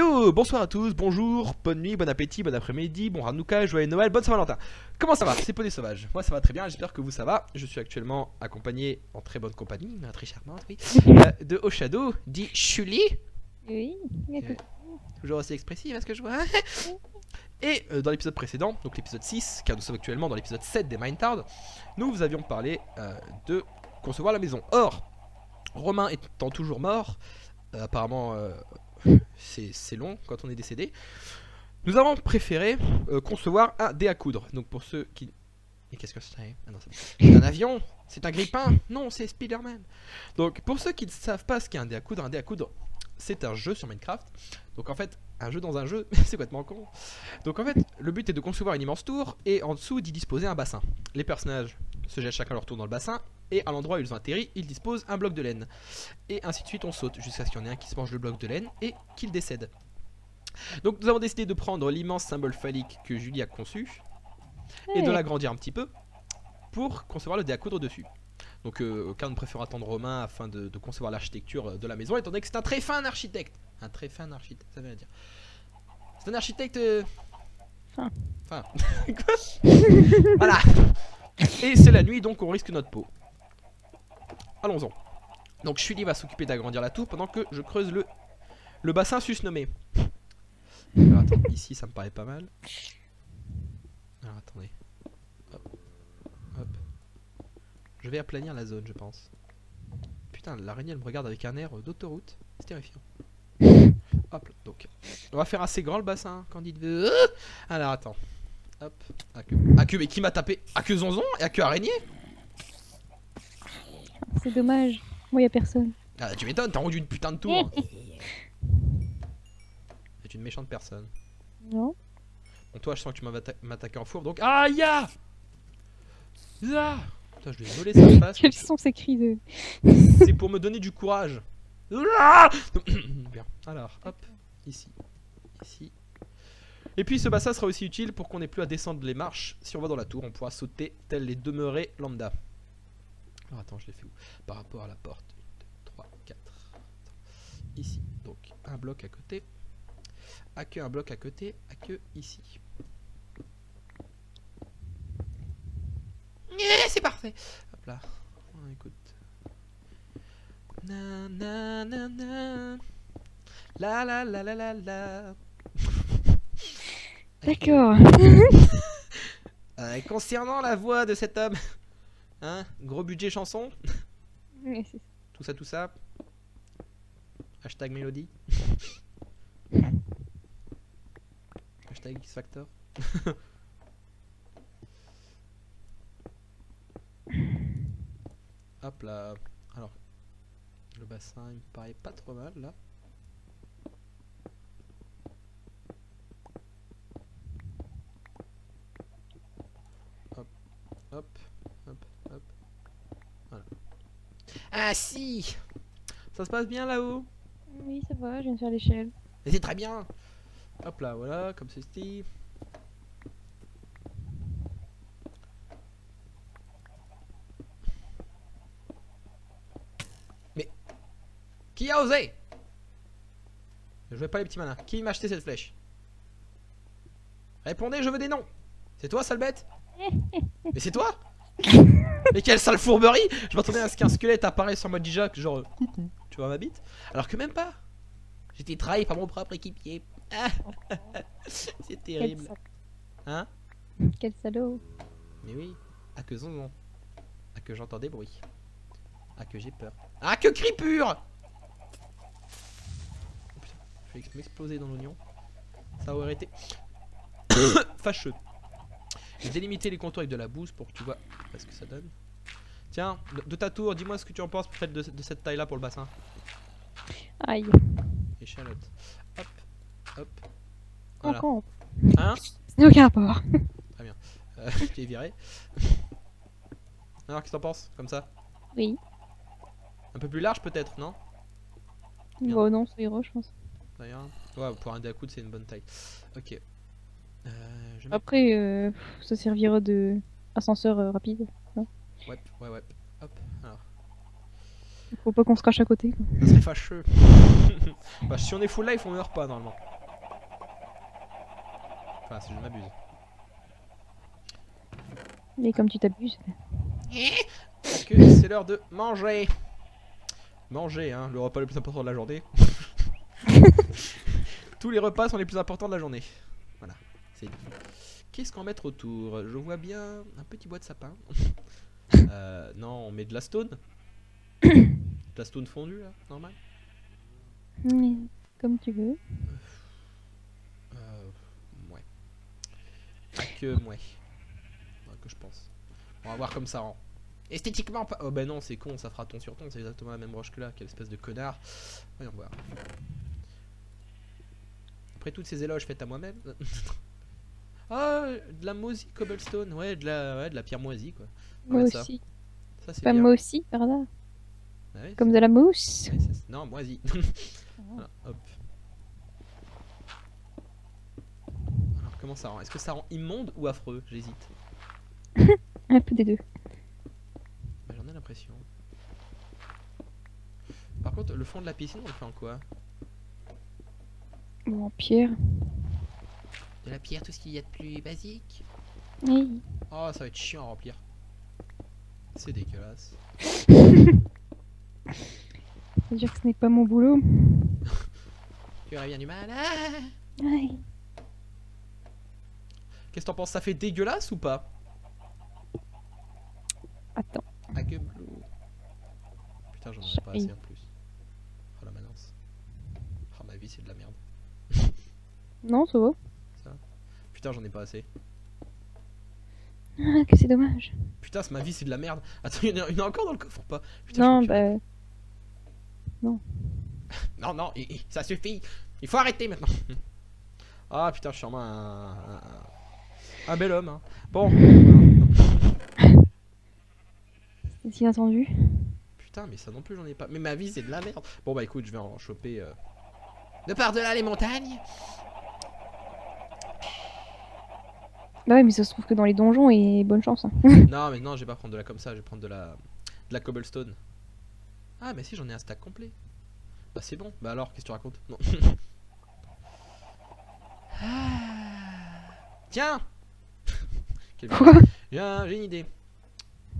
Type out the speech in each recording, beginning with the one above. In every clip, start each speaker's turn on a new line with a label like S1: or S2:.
S1: Yo, bonsoir à tous, bonjour, bonne nuit, bon appétit, bon après-midi, bon Hanouka, joyeux Noël, bonne Saint-Valentin. Comment ça va? C'est Poney Sauvage. Moi ça va très bien, j'espère que vous ça va. Je suis actuellement accompagné en très bonne compagnie, très charmante, oui, de Oshadow, dit Chuli.
S2: Oui,
S1: Toujours aussi expressive, est-ce que je vois? Et dans l'épisode précédent, donc l'épisode 6, car nous sommes actuellement dans l'épisode 7 des Mindtard, nous vous avions parlé de concevoir la maison. Or, Romain étant toujours mort, apparemment c'est long quand on est décédé, nous avons préféré concevoir un dé à coudre. Donc pour ceux qui... Et qu'est-ce que c'est? Ah non, c'est un avion? C'est un grippin? Non, c'est Spider-Man. Donc pour ceux qui ne savent pas ce qu'est un dé à coudre, c'est un jeu sur Minecraft. Donc en fait, un jeu dans un jeu, c'est complètement con. Donc en fait, le but est de concevoir une immense tour et en dessous d'y disposer un bassin. Les personnages se jettent chacun leur tour dans le bassin et à l'endroit où ils ont atterri, ils disposent un bloc de laine. Et ainsi de suite, on saute jusqu'à ce qu'il y en ait un qui se mange le bloc de laine et qu'il décède. Donc nous avons décidé de prendre l'immense symbole phallique que Julie a conçu et de l'agrandir un petit peu pour concevoir le dé à coudre dessus. Donc Karl préfère attendre Romain afin de concevoir l'architecture de la maison, étant donné que c'est un très fin architecte. Un très fin architecte, ça veut dire. C'est un architecte... Fin. Quoi? Voilà. Et c'est la nuit, donc on risque notre peau. Allons-en. Donc Chuli va s'occuper d'agrandir la tour pendant que je creuse le bassin susnommé. Alors attends, ici ça me paraît pas mal. Alors attendez. Hop. Hop. Je vais aplanir la zone, je pense. Putain, l'araignée elle me regarde avec un air d'autoroute. C'est terrifiant. Hop, donc. On va faire assez grand le bassin, Candide veut. Alors attends. Hop. Aqueux, mais qui m'a tapé? Aqueux zonzon et Aqueux araignée?
S2: c'est dommage. Moi, y a personne.
S1: Ah, tu m'étonnes, t'as rendu une putain de tour. C'est une méchante personne.
S2: Non.
S1: Bon, toi, je sens que tu m'as m'attaquer en fourbe, donc. Ah, ya! Ah putain, je lui ai volé sa face.
S2: Quels sont ces cris de...
S1: C'est pour me donner du courage. Ah bien. Alors, hop, ici. Ici. Et puis ce bassin sera aussi utile pour qu'on n'ait plus à descendre les marches. Si on va dans la tour, on pourra sauter tel les demeurés lambda. Alors attends, je l'ai fait où? Par rapport à la porte. 1, 2, 3, 4. Ici. Donc un bloc à côté. À que un bloc à côté. À que ici. C'est parfait. Hop là. Oh, écoute. Na na na na. La la la la la la.
S2: D'accord.
S1: Concernant la voix de cet homme, hein, gros budget chanson,
S2: Oui, c'est ça.
S1: tout ça. Hashtag mélodie. Hashtag X Factor. Hop là. Alors, le bassin il me paraît pas trop mal là. Hop, hop, hop. Voilà. Ah si! Ça se passe bien là-haut?
S2: Oui, ça va, je viens de faire l'échelle.
S1: Et c'est très bien! Hop là, voilà, comme ceci. Mais... Qui a osé? Je veux pas les petits malins. Qui m'a acheté cette flèche? Répondez, je veux des noms! C'est toi, sale bête? Mais c'est toi? Mais quelle sale fourberie! Je m'attendais à ce qu'un squelette apparaisse en mode Dijak, genre coucou, tu vois ma bite? Alors que même pas! J'étais trahi par mon propre équipier. C'est terrible. Hein?
S2: Quel salaud.
S1: Mais oui, à que zonzon. À que j'entends des bruits. À que j'ai peur. À que cri pur! Oh putain, je vais m'exploser dans l'oignon. Ça aurait été fâcheux. J'ai délimité les contours avec de la bouse pour que tu vois ce que ça donne. Tiens, de ta tour, dis-moi ce que tu en penses peut-être de cette taille là pour le bassin.
S2: Aïe.
S1: Échalote. Hop, hop. Voilà.
S2: Encore.
S1: Hein?
S2: Ça n'a aucun rapport.
S1: Très bien. Je t'ai viré. Alors, qu'est-ce que t'en penses comme ça?
S2: Oui.
S1: Un peu plus large peut-être, non? Bien.
S2: Bon, non, ça ira, je pense.
S1: D'ailleurs. Ouais, pour un dé à coudre, c'est une bonne taille. Ok.
S2: Après, ça servira de ascenseur rapide. Hein.
S1: Ouais, ouais, ouais. Hop, alors.
S2: Faut pas qu'on se crache à côté. Quoi.
S1: Ça serait fâcheux. Bah, si on est full life, on meurt pas normalement. Enfin, si je ne m'abuse.
S2: Mais comme tu t'abuses.
S1: Que c'est l'heure de manger. Manger, hein, le repas le plus important de la journée. Tous les repas sont les plus importants de la journée. Voilà, c'est dit. Qu'est-ce qu'on va mettre autour? Je vois bien un petit bois de sapin. Non, on met de la stone. De la stone fondue, là, normal.
S2: Comme tu veux.
S1: Ouais. Pas que, ouais. Ouais, que je pense. On va voir comme ça rend. Esthétiquement pas. Oh bah non, c'est con, ça fera ton sur ton, c'est exactement la même roche que là. Quelle espèce de connard. Voyons voir. Après toutes ces éloges faites à moi-même. Ah, de la moisie cobblestone. Ouais, de la pierre moisie, quoi. On va
S2: Moi
S1: mettre ça.
S2: aussi.
S1: Ça, c'est
S2: Pas
S1: bien.
S2: moi aussi, par là.
S1: Ah ouais,
S2: Comme de la mousse.
S1: ouais, non, moisie. Voilà, hop. Alors, comment ça rend? Est-ce que ça rend immonde ou affreux? J'hésite.
S2: Un peu des deux.
S1: Bah, j'en ai l'impression. Par contre, le fond de la piscine, on le fait en quoi?
S2: Bon, en pierre.
S1: De la pierre, tout ce qu'il y a de plus basique.
S2: Oui.
S1: Oh, ça va être chiant à remplir. C'est dégueulasse.
S2: C'est-à-dire que ce n'est pas mon boulot.
S1: Tu aurais bien du mal. Ah,
S2: Ouais.
S1: qu'est-ce que t'en penses? Ça fait dégueulasse ou pas?
S2: Attends.
S1: Ah que bleu. Putain, j'en aurais pas assez en plus. Oh la manance. Oh ma vie, c'est de la merde.
S2: Non, ça va.
S1: Putain, j'en ai pas assez.
S2: Ah, que c'est dommage.
S1: Putain, ma vie, c'est de la merde. Attends, il y en a encore dans le coffre ou pas? Putain,
S2: Non,
S1: je suis un
S2: bah. Non.
S1: Non, non, ça suffit. Il faut arrêter maintenant. Ah putain, je suis vraiment un bel homme. Hein. Bon.
S2: C'est inattendu.
S1: Putain, mais ça non plus, j'en ai pas. Mais ma vie, c'est de la merde. Bon, bah écoute, je vais en choper. De par-delà les montagnes.
S2: Bah ouais, mais ça se trouve que dans les donjons et bonne chance. Hein.
S1: Non, mais non, je vais pas prendre de la comme ça. Je vais prendre de la cobblestone. Ah, mais si, j'en ai un stack complet. Bah, c'est bon. Bah, alors, qu'est-ce que tu racontes? Non. Tiens.
S2: Quoi?
S1: J'ai une idée.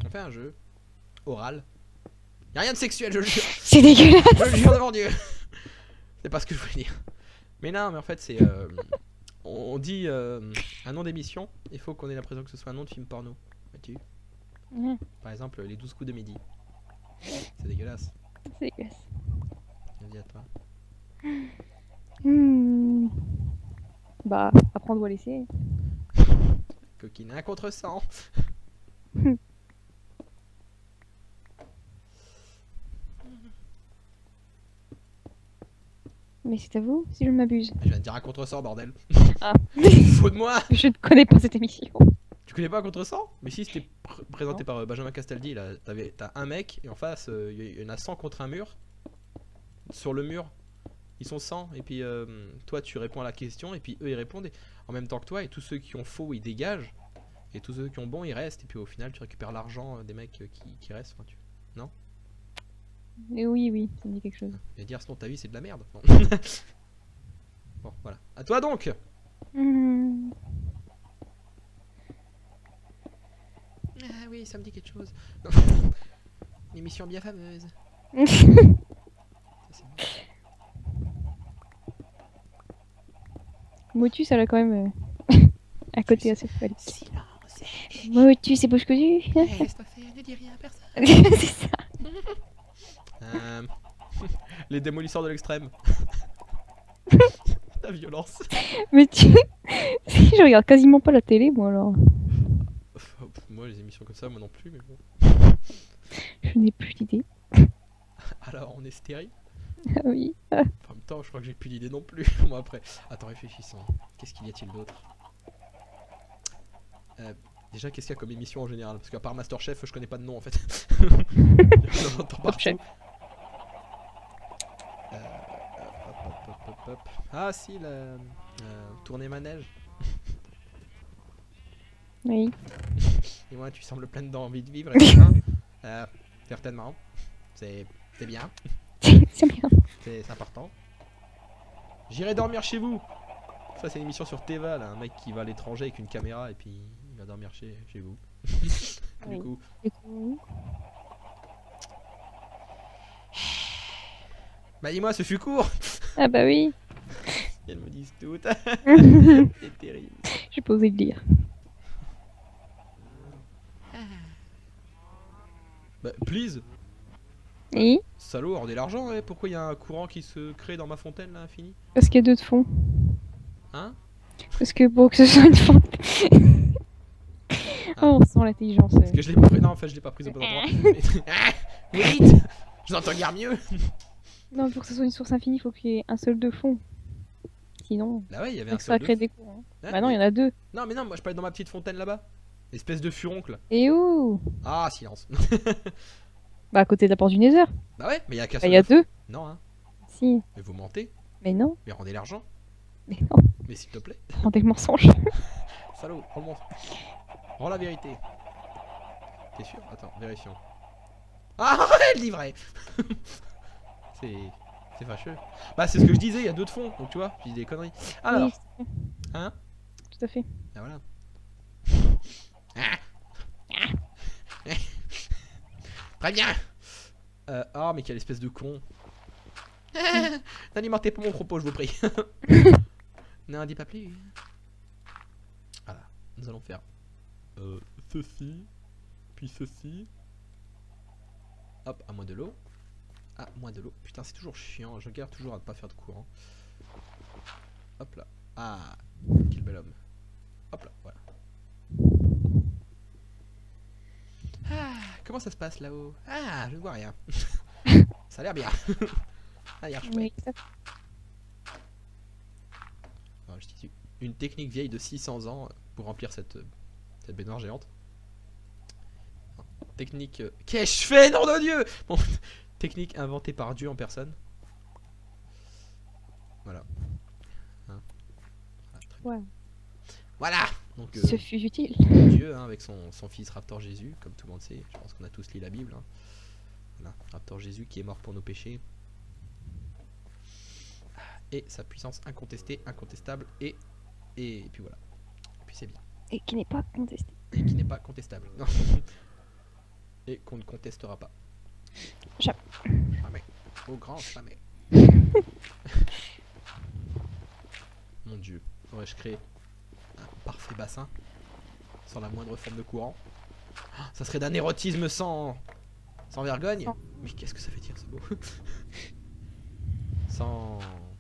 S1: On fait un jeu oral. Y'a rien de sexuel, je le jure.
S2: C'est dégueulasse.
S1: Je le jure devant Dieu. C'est pas ce que je voulais dire. Mais non, mais en fait, c'est. On dit un nom d'émission. Il faut qu'on ait l'impression que ce soit un nom de film porno. Vois-tu? Par exemple, les 12 coups de midi. C'est dégueulasse.
S2: C'est dégueulasse.
S1: Vas-y, à toi.
S2: Bah, apprendre ou à laisser.
S1: Coquine, un contre-sang.
S2: Mais c'est à vous, si je ne m'abuse.
S1: Je viens de dire un contre-sang, bordel.
S2: Ah.
S1: Faut de moi.
S2: Je ne connais pas cette émission.
S1: Tu connais pas un contre-sang? Mais si, c'était présenté par Benjamin Castaldi. Là, t'as un mec et en face, il y en a 100 contre un mur. Sur le mur, ils sont 100. Et puis toi, tu réponds à la question. Et puis eux, ils répondent en même temps que toi. Et tous ceux qui ont faux, ils dégagent. Et tous ceux qui ont bon, ils restent. Et puis au final, tu récupères l'argent des mecs qui restent. Enfin, non?
S2: Mais oui, ça me dit quelque chose.
S1: Et dire sinon ta vie c'est de la merde. Non. Bon, voilà. À toi donc. Ah oui, ça me dit quelque chose. Une émission bien fameuse. Ça, c'est bon.
S2: Motus, elle a quand même un côté assez folle.
S1: Silence.
S2: Motus, c'est bouche cousue.
S1: Laisse-toi faire, ne dis rien à personne.
S2: C'est ça.
S1: Les démolisseurs de l'extrême. La violence.
S2: Mais je regarde quasiment pas la télé, moi alors.
S1: Moi, les émissions comme ça, moi non plus, mais bon.
S2: Je n'ai plus d'idée.
S1: Alors, on est stérile.
S2: Ah oui.
S1: En même temps, je crois que j'ai plus d'idée non plus. Moi, après. Attends, réfléchissons. Qu'est-ce qu'il y a-t-il d'autre? Déjà, qu'est-ce qu'il y a comme émission en général? Parce qu'à part Masterchef, je connais pas de nom en fait. J'en entends partout.
S2: Chef.
S1: Hop. Ah si, la tournée manège.
S2: Oui.
S1: Et moi, tu sembles pleine d'envie de vivre. Et bien, certainement. C'est bien.
S2: C'est bien.
S1: C'est important. J'irai dormir chez vous. Ça c'est une émission sur Teva là, un mec qui va à l'étranger avec une caméra et puis il va dormir chez vous. Du
S2: Oui.
S1: coup.
S2: Du coup,
S1: Bah dis-moi, ce fut court.
S2: ah bah oui.
S1: Elles me disent tout.
S2: J'ai
S1: C'est terrible.
S2: pas osé le dire.
S1: Bah please.
S2: Et
S1: Salaud, rendez l'argent, ouais. Pourquoi il y a un courant qui se crée dans ma fontaine là, infini?
S2: parce qu'il y a deux de fond.
S1: Hein?
S2: Parce que pour que ce soit une fontaine.
S1: Ah.
S2: Oh, on sent l'intelligence.
S1: Parce que je l'ai pas pris. Non, en fait, je l'ai pas prise au bon endroit. Ah, vite. Je l'entends guère mieux.
S2: Non, pour que ce soit une source infinie, il faut qu'il y ait un seul de fond. Sinon,
S1: Là ouais, il y avait un
S2: ça va
S1: seul
S2: créer
S1: de...
S2: des courants.
S1: Ouais,
S2: Bah non, il y en
S1: mais...
S2: a deux.
S1: Non, mais non, moi je parlais dans ma petite fontaine là-bas. Espèce de furoncle.
S2: Et où?
S1: Ah, silence.
S2: Bah à côté de la porte du Nether.
S1: Bah ouais, mais il y a qu'un
S2: Bah
S1: seul
S2: il y a
S1: de fond.
S2: deux.
S1: Non, hein.
S2: Si.
S1: Mais vous mentez.
S2: Mais non.
S1: Mais rendez l'argent.
S2: Mais non.
S1: Mais s'il te plaît.
S2: Rendez le mensonge.
S1: Salaud, rends le mensonge. Rends la vérité. T'es sûr? Attends, vérifions. Ah, elle dit vrai. C'est fâcheux. Bah c'est ce que je disais, il y a deux de fond, donc tu vois, je dis des conneries. Alors,
S2: Oui, c'est vrai.
S1: hein?
S2: Tout à fait.
S1: Ah voilà. Très bien. Ah mais quelle espèce de con. N'alimentez pas mon propos, je vous prie. Non, dis pas plus. Voilà, nous allons faire ceci, puis ceci. Hop, à moins de l'eau. Ah, moins de l'eau. Putain, c'est toujours chiant. Je galère toujours à ne pas faire de courant. Hop là. Ah, quel bel homme. Hop là, voilà. Ah, comment ça se passe là-haut? Ah, je ne vois rien. Ça a l'air bien. Ça a l'air chouette.
S2: Oui, ça-
S1: Alors, je dis une technique vieille de 600 ans pour remplir cette baignoire géante. Technique... Qu'ai-je fait, nom de Dieu! Bon, technique inventée par Dieu en personne. Voilà. Hein. Voilà, très bien.
S2: Ouais.
S1: Voilà. Donc,
S2: Ce fut utile.
S1: Dieu, hein, avec son fils Raptor Jésus, comme tout le monde sait. Je pense qu'on a tous lu la Bible. Hein. Voilà. Raptor Jésus qui est mort pour nos péchés. Et sa puissance incontestée, incontestable. Et puis voilà. Et puis c'est bien.
S2: Et qui n'est pas contesté.
S1: Et qui n'est pas contestable. Non. Et qu'on ne contestera pas.
S2: Jamais.
S1: Jamais. Au grand jamais. Mon Dieu. Aurais-je créé un parfait bassin sans la moindre forme de courant? Ah, ça serait d'un érotisme sans vergogne.
S2: Sans.
S1: Mais qu'est-ce que ça veut dire ce mot?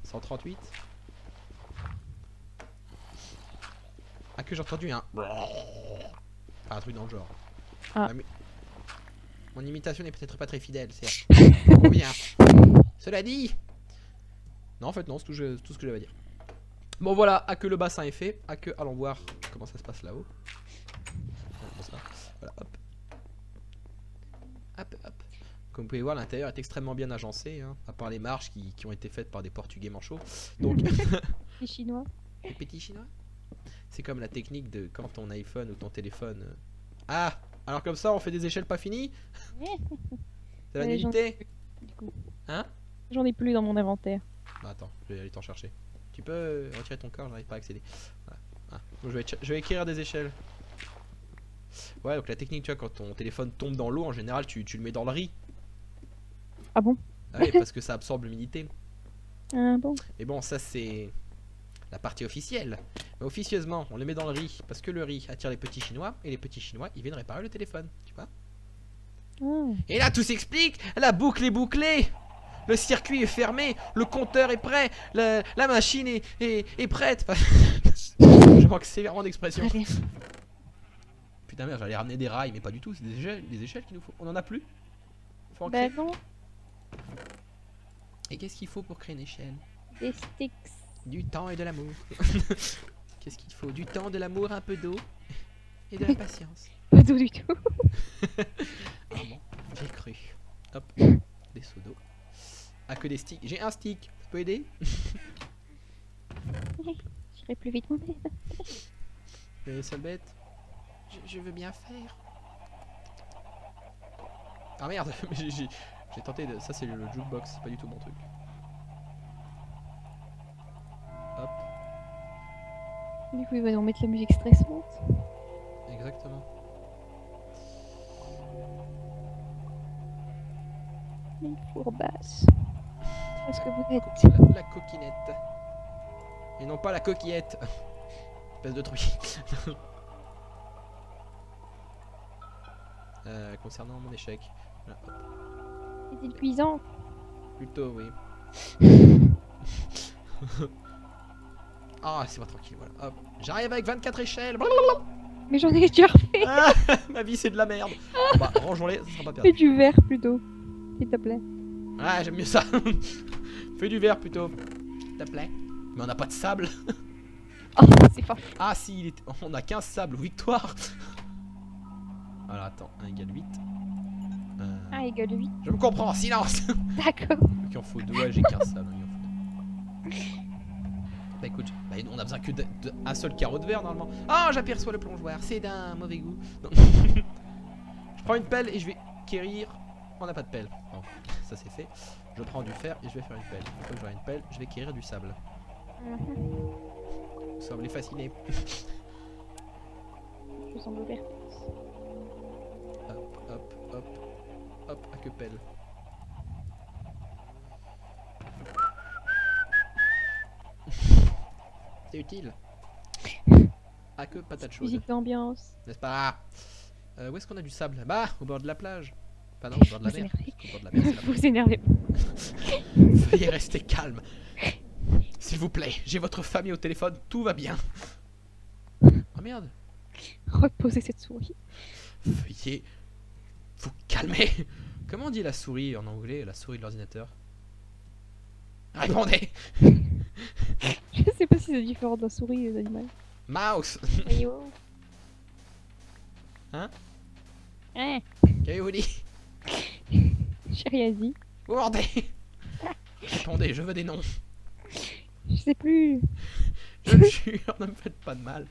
S1: 138. Ah, que j'ai entendu un... Enfin, un truc dans le genre.
S2: Ah.
S1: Ah, mais... Mon imitation n'est peut-être pas très fidèle, certes. Trop bien. Cela dit... Non, en fait, non, c'est tout ce que j'avais à dire. Bon, voilà, à que le bassin est fait. À que... Allons voir comment ça se passe là-haut. Voilà, hop. Hop, hop. Comme vous pouvez voir, l'intérieur est extrêmement bien agencé, hein, à part les marches qui ont été faites par des Portugais manchots. Donc,
S2: Les Chinois.
S1: les petits Chinois. C'est comme la technique de quand ton iPhone ou ton téléphone... Ah, alors comme ça, on fait des échelles pas finies. C'est la
S2: Ouais,
S1: nullité.
S2: Du coup.
S1: Hein?
S2: J'en ai plus dans mon inventaire.
S1: Bah, attends, je vais aller t'en chercher. Tu peux retirer ton corps, j'arrive pas à accéder. Voilà. Ah, donc je vais écrire des échelles. Ouais, donc la technique, tu vois, quand ton téléphone tombe dans l'eau, en général, tu le mets dans le riz.
S2: Ah bon?
S1: Ah oui, parce que ça absorbe l'humidité.
S2: Ah bon?
S1: Mais bon, ça c'est la partie officielle. Mais officieusement, on les met dans le riz parce que le riz attire les petits chinois et les petits chinois ils viennent réparer le téléphone, tu vois.
S2: Ah.
S1: Et là tout s'explique, la boucle est bouclée, le circuit est fermé, le compteur est prêt, la machine est prête. Je manque sévèrement d'expression.
S2: Allez.
S1: Putain merde, j'allais ramener des rails mais pas du tout, c'est des échelles qu'il nous faut. On en a plus? Faut en
S2: Bah
S1: créer.
S2: non.
S1: Et qu'est-ce qu'il faut pour créer une échelle?
S2: Des sticks.
S1: Du temps et de l'amour. Qu'est-ce qu'il faut? Du temps, de l'amour, un peu d'eau et de la patience.
S2: Pas d'eau du tout.
S1: Ah bon, j'ai cru. Hop, des seaux d'eau. Ah, que des sticks. J'ai un stick, ça peut aider?
S2: J'irai plus vite mon aide.
S1: Sale bête. Je veux bien faire. Ah merde, j'ai tenté de... Ça c'est le jukebox, c'est pas du tout mon truc. Hop.
S2: Du coup, il va nous remettre la musique stressante.
S1: Exactement.
S2: Une fourbasse. Est-ce que vous êtes...
S1: La coquinette. Et non pas la coquillette. Espèce de truc. Concernant mon échec. Voilà, hop.
S2: Est-il cuisant?
S1: Plutôt, oui. Ah, c'est pas tranquille, voilà. Hop. J'arrive avec 24 échelles. Blablabla.
S2: Mais j'en ai déjà refait.
S1: Ah, ma vie, c'est de la merde. Bon, bah, rangeons-les, ça sera pas
S2: Fais
S1: perdu.
S2: du verre plutôt. S'il te plaît.
S1: Ah, j'aime mieux ça. Fais du verre plutôt. S'il te plaît. Mais on n'a pas de sable.
S2: Oh, c'est pas...
S1: Ah, si, on a 15 sables. Victoire. Alors, attends. 1 égale 8.
S2: Ah, égale 8.
S1: Je me comprends, silence.
S2: D'accord.
S1: Il en faut 2, ouais, j'ai 15 sables. Il en faut 2. Bah écoute, bah, on a besoin que d'un seul carreau de verre normalement. Ah, j'aperçois le plongeoir, c'est d'un mauvais goût. Non. Je prends une pelle et je vais quérir. On n'a pas de pelle. Bon, ça c'est fait. Je prends du fer et je vais faire une pelle. Une fois que j'aurai une pelle, je vais quérir du sable. Vous semblez fasciné.
S2: Je semble vert.
S1: Hop, hop, hop, hop, à que pelle. C'est utile. À que patate chaude.
S2: Musique d'ambiance.
S1: N'est-ce pas? Où est-ce qu'on a du sable? Bah, au bord de la plage. Pas non, au bord de la
S2: Vous
S1: mer.
S2: énervez.
S1: Au bord de la mer, c'est la
S2: Vous énervez.
S1: Veuillez rester calme. S'il vous plaît, j'ai votre famille au téléphone, tout va bien. Oh merde.
S2: Reposez cette souris.
S1: Veuillez vous calmer. Comment on dit la souris en anglais, la souris de l'ordinateur? Répondez.
S2: Je sais pas si c'est différent de la souris et de l'animal.
S1: Mouse.
S2: Ayo.
S1: Hein?
S2: Hein?
S1: Qu'avez-vous dit?
S2: J'ai rien dit.
S1: Wordez. Répondez, je veux des noms.
S2: Je sais plus.
S1: Je le jure, ne me faites pas de mal.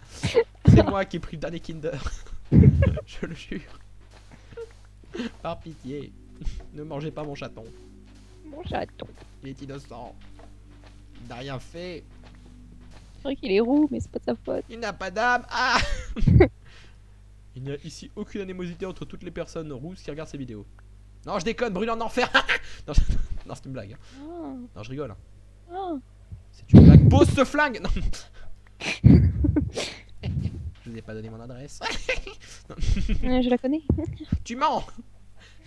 S1: C'est moi qui ai pris le dernier Kinder. Je le jure. Par pitié, ne mangez pas mon chaton.
S2: Mon chaton.
S1: Il est innocent. Il n'a rien fait.
S2: C'est vrai qu'il est roux, mais c'est pas de sa faute.
S1: Il n'a pas d'âme. Ah. Il n'y a ici aucune animosité entre toutes les personnes rousses qui regardent ces vidéos. Non, je déconne, brûle en enfer. Non, non c'est une blague. Hein.
S2: Ah.
S1: Non, je rigole. Hein.
S2: Ah.
S1: C'est une blague. Pose ce flingue. Non. Je vous ai pas donné mon adresse. Non.
S2: Je la connais.
S1: Tu mens.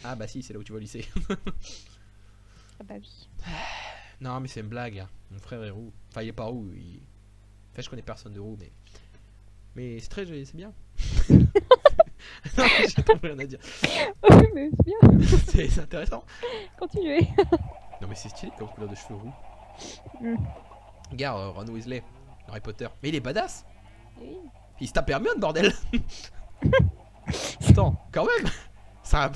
S1: Ah bah si, c'est là où tu vas au lycée.
S2: Ah bah oui.
S1: Non mais c'est une blague. Hein. Mon frère est roux. Enfin il est pas roux. Enfin je connais personne de roux mais c'est très joli, c'est bien. Non mais j'ai trop rien à dire.
S2: Oui, mais c'est bien.
S1: C'est intéressant.
S2: Continuez.
S1: Non mais c'est stylé comme couleur de cheveux roux.
S2: Mm.
S1: Regarde Ron Weasley, Harry Potter. Mais il est badass.
S2: Oui.
S1: Il se tape Hermione bordel. Attends, quand même. Ça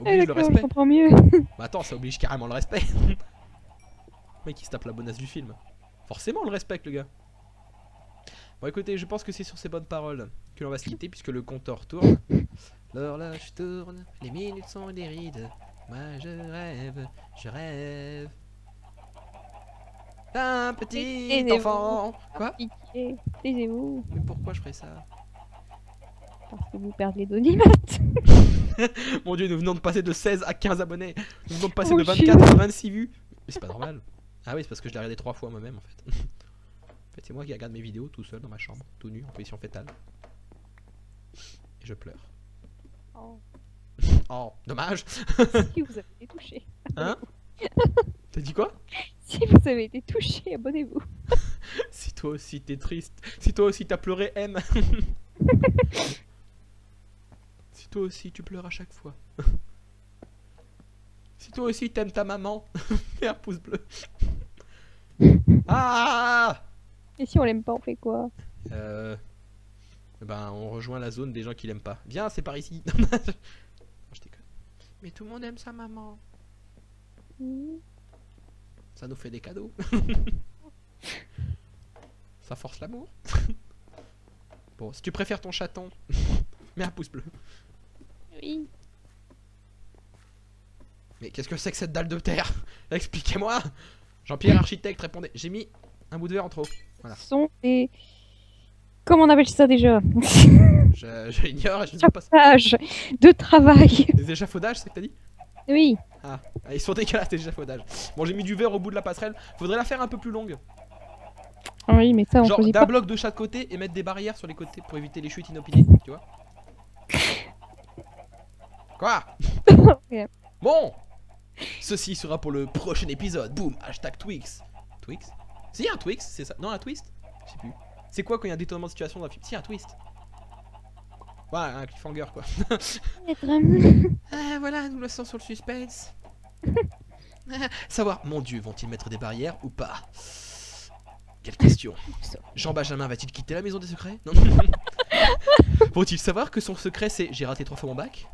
S1: oblige le
S2: D'accord, je
S1: respect.
S2: comprends mieux.
S1: Bah attends, ça oblige carrément le respect. Le mec il se tape la bonasse du film. Forcément on le respecte le gars. Bon écoutez, je pense que c'est sur ces bonnes paroles que l'on va se quitter puisque le compteur tourne. L'horloge tourne, les minutes sont des rides. Moi je rêve, je rêve. Un petit
S2: Taisez-vous.
S1: enfant. Quoi?
S2: Pitié, taisez-vous.
S1: Mais pourquoi je ferais ça?
S2: Parce que vous perdez l'audimat.
S1: Mon dieu, nous venons de passer de 16 à 15 abonnés. Nous venons de passer
S2: Oh,
S1: de
S2: chier.
S1: 24 à 26 vues. Mais c'est pas normal. Ah oui, c'est parce que je l'ai regardé 3 fois moi-même en fait. En fait, c'est moi qui regarde mes vidéos tout seul dans ma chambre, tout nu, en position fétale. Et je pleure.
S2: Oh.
S1: Oh, dommage.
S2: Si vous avez été touché.
S1: Hein? T'as dit quoi?
S2: Si vous avez été touché, abonnez-vous.
S1: Si toi aussi t'es triste, si toi aussi t'as pleuré, aime. Si toi aussi tu pleures à chaque fois. Si toi aussi t'aimes ta maman, mets un pouce bleu. Ah!
S2: Et si on l'aime pas, on fait quoi?
S1: Ben on rejoint la zone des gens qui l'aiment pas. Viens, c'est par ici. Non, je déconne. Mais tout le monde aime sa maman.
S2: Hmm.
S1: Ça nous fait des cadeaux. Ça force l'amour. Bon, si tu préfères ton chaton, mets un pouce bleu.
S2: Oui.
S1: Mais qu'est-ce que c'est que cette dalle de terre? Expliquez-moi. Jean-Pierre architecte, répondez. J'ai mis un bout de verre en trop. Voilà.
S2: Ce sont des Comment on appelle ça déjà?
S1: Je l'ignore et je ne sais pas.
S2: Échafaudage de travail.
S1: Des échafaudages, c'est ce que t'as dit?
S2: Oui.
S1: Ah, ils sont dégueulasses tes échafaudages. Bon, j'ai mis du verre au bout de la passerelle. Faudrait la faire un peu plus longue.
S2: Ah oui, mais ça, on
S1: Genre
S2: choisit
S1: d'un
S2: pas.
S1: bloc de chaque côté et mettre des barrières sur les côtés pour éviter les chutes inopinées, tu vois. Quoi?
S2: Ok.
S1: Bon, ceci sera pour le prochain épisode. Boum, hashtag Twix. Twix? Si, un Twix, c'est ça. Non, un twist? Je sais plus. C'est quoi quand il y a un détournement de situation dans un film? Si, un twist. Ouais, un cliffhanger quoi. Ah, voilà, nous laissons sur le suspense. Savoir, mon dieu, vont-ils mettre des barrières ou pas? Quelle question. Jean-Benjamin va-t-il quitter la maison des secrets? Non. Vont-ils savoir que son secret c'est j'ai raté 3 fois mon bac?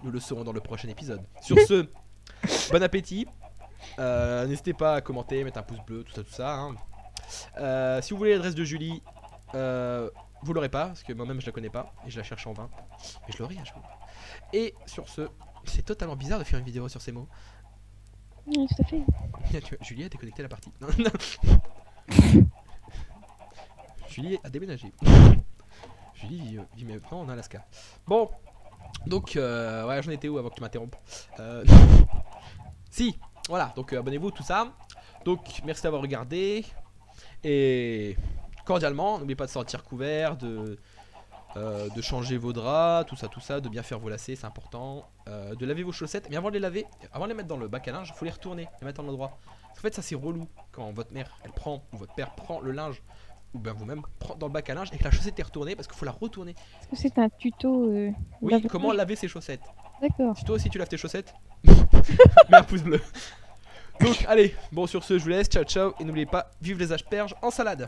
S1: Nous le saurons dans le prochain épisode. Sur ce, bon appétit. N'hésitez pas à commenter, mettre un pouce bleu, tout ça, hein. Si vous voulez l'adresse de Julie, vous l'aurez pas, parce que moi-même je la connais pas, et je la cherche en vain. Et je l'aurai un jour. Et sur ce, c'est totalement bizarre de faire une vidéo sur ces mots.
S2: Oui, tout à fait.
S1: Julie a déconnecté la partie. Non, non. Julie a déménagé. Julie vit maintenant en Alaska. Bon, donc ouais, j'en étais où avant que tu m'interrompes? Si, voilà, donc abonnez-vous, tout ça. Donc merci d'avoir regardé. Et cordialement, n'oubliez pas de sortir couvert, de changer vos draps, tout ça, de bien faire vos lacets, c'est important. De laver vos chaussettes, mais avant de les laver, avant de les mettre dans le bac à linge, il faut les retourner, les mettre en endroit. Parce qu'en fait ça c'est relou quand votre mère elle prend, ou votre père prend le linge, ou bien vous-même prend dans le bac à linge et que la chaussette est retournée parce qu'il faut la retourner.
S2: Est-ce que c'est un tuto
S1: Oui,
S2: lavage?
S1: comment laver ses chaussettes.
S2: D'accord.
S1: Si toi aussi tu laves tes chaussettes, mets un pouce bleu. Donc allez, bon sur ce je vous laisse, ciao ciao, et n'oubliez pas, vive les asperges en salade.